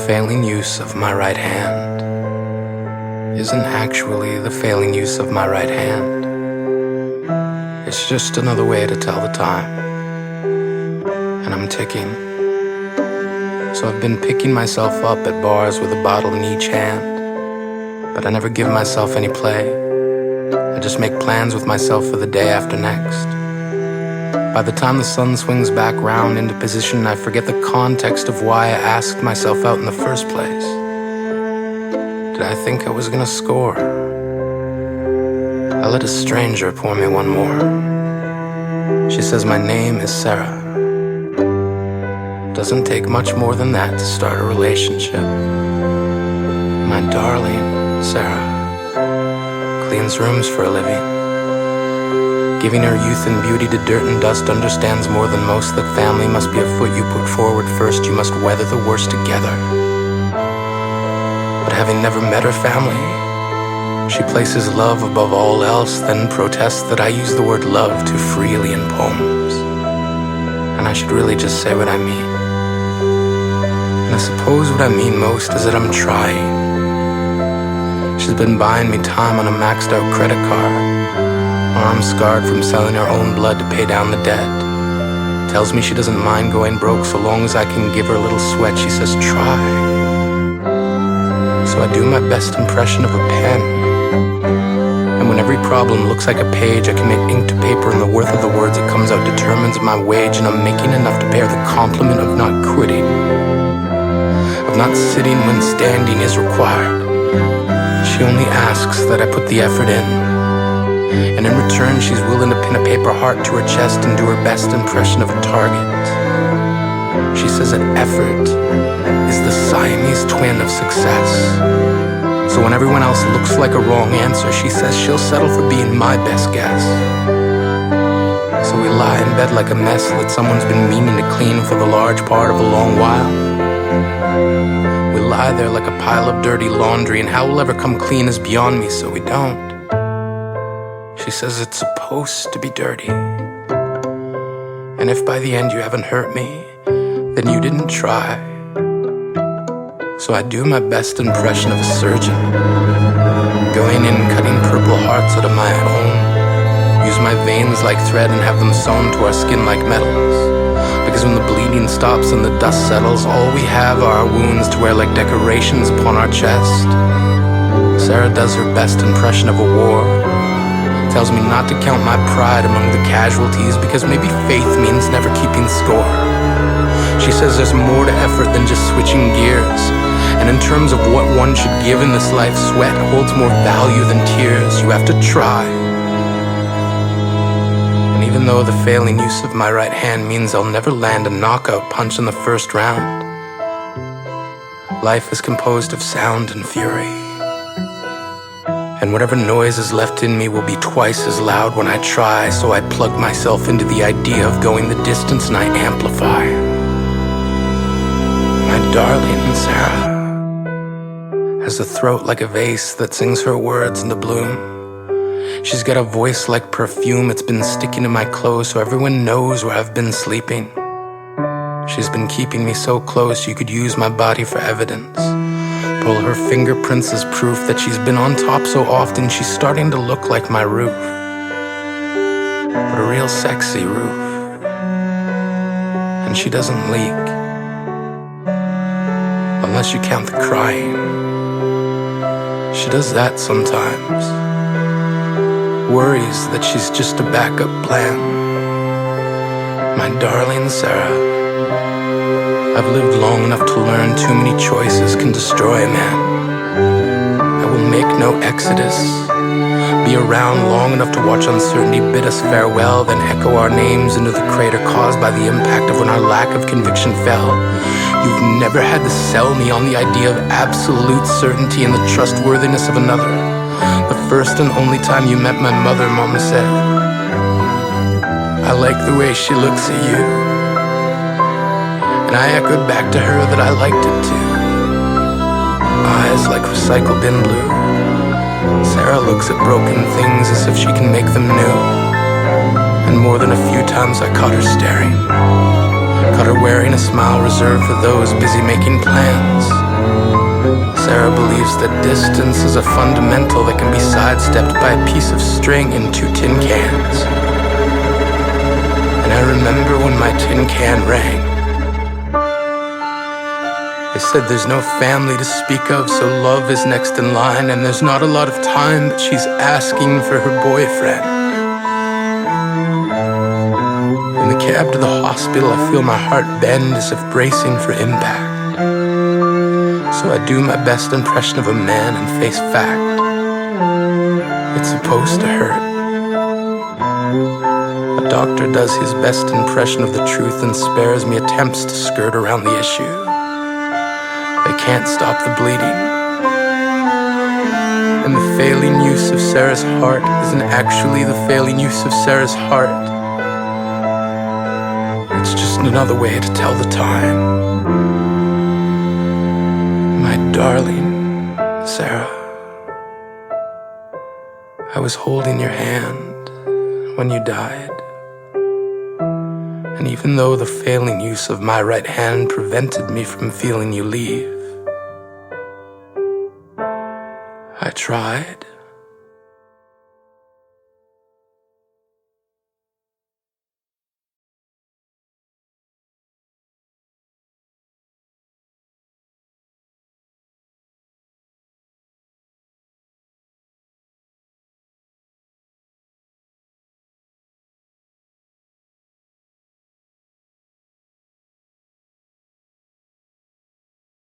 failing use of my right hand isn't actually the failing use of my right hand. It's just another way to tell the time. And I'm ticking. So I've been picking myself up at bars with a bottle in each hand. But I never give myself any play. I just make plans with myself for the day after next. By the time the sun swings back round into position, I forget the context of why I asked myself out in the first place. Did I think I was gonna score? I let a stranger pour me one more. She says my name is Sarah. Doesn't take much more than that to start a relationship. My darling Sarah cleans rooms for a living. Giving her youth and beauty to dirt and dust, understands more than most that family must be a foot you put forward first. You must weather the worst together. But having never met her family, she places love above all else, then protests that I use the word love too freely in poems. And I should really just say what I mean. And I suppose what I mean most is that I'm trying. She's been buying me time on a maxed out credit card, arm scarred from selling her own blood to pay down the debt. Tells me she doesn't mind going broke so long as I can give her a little sweat. She says try. So I do my best impression of a pen. And when every problem looks like a page, I can make ink to paper, and the worth of the words that comes out determines my wage. And I'm making enough to bear the compliment of not quitting, of not sitting when standing is required. She only asks that I put the effort in, and in return she's willing to pin a paper heart to her chest and do her best impression of a target. She says that effort is the Siamese twin of success. So when everyone else looks like a wrong answer, she says she'll settle for being my best guess. So we lie in bed like a mess that someone's been meaning to clean for the large part of a long while. We lie there like a pile of dirty laundry, and how we'll ever come clean is beyond me, so we don't. She says it's supposed to be dirty. And if by the end you haven't hurt me, then you didn't try. So I do my best impression of a surgeon, going in and cutting purple hearts out of my own. Use my veins like thread and have them sewn to our skin like metals. Because when the bleeding stops and the dust settles, all we have are our wounds to wear like decorations upon our chest. Sarah does her best impression of a war. Tells me not to count my pride among the casualties, because maybe faith means never keeping score. She says there's more to effort than just switching gears. And in terms of what one should give in this life, sweat holds more value than tears. You have to try. And even though the failing use of my right hand means I'll never land a knockout punch in the first round, life is composed of sound and fury. And whatever noise is left in me will be twice as loud when I try. So I plug myself into the idea of going the distance and I amplify. My darling Sarah has a throat like a vase that sings her words into bloom. She's got a voice like perfume. It's been sticking to my clothes so everyone knows where I've been sleeping. She's been keeping me so close you could use my body for evidence. Pull her fingerprints as proof that she's been on top so often she's starting to look like my roof. But a real sexy roof. And she doesn't leak. Unless you count the crying. She does that sometimes. Worries that she's just a backup plan. My darling Sarah, I've lived long enough to learn too many choices can destroy a man. I will make no exodus. Be around long enough to watch uncertainty bid us farewell, then echo our names into the crater caused by the impact of when our lack of conviction fell. You've never had to sell me on the idea of absolute certainty and the trustworthiness of another. The first and only time you met my mother, Mama said, I like the way she looks at you. And I echoed back to her that I liked it too. Eyes like recycle bin blue. Sarah looks at broken things as if she can make them new. And more than a few times I caught her staring. Caught her wearing a smile reserved for those busy making plans. Sarah believes that distance is a fundamental that can be sidestepped by a piece of string and 2 tin cans. And I remember when my tin can rang. They said there's no family to speak of, so love is next in line, and there's not a lot of time, but she's asking for her boyfriend. In the cab to the hospital, I feel my heart bend as if bracing for impact. So I do my best impression of a man and face fact. It's supposed to hurt. A doctor does his best impression of the truth and spares me attempts to skirt around the issue. They can't stop the bleeding. And the failing use of Sarah's heart isn't actually the failing use of Sarah's heart. It's just another way to tell the time. My darling Sarah, I was holding your hand when you died. And even though the failing use of my right hand prevented me from feeling you leave, I tried.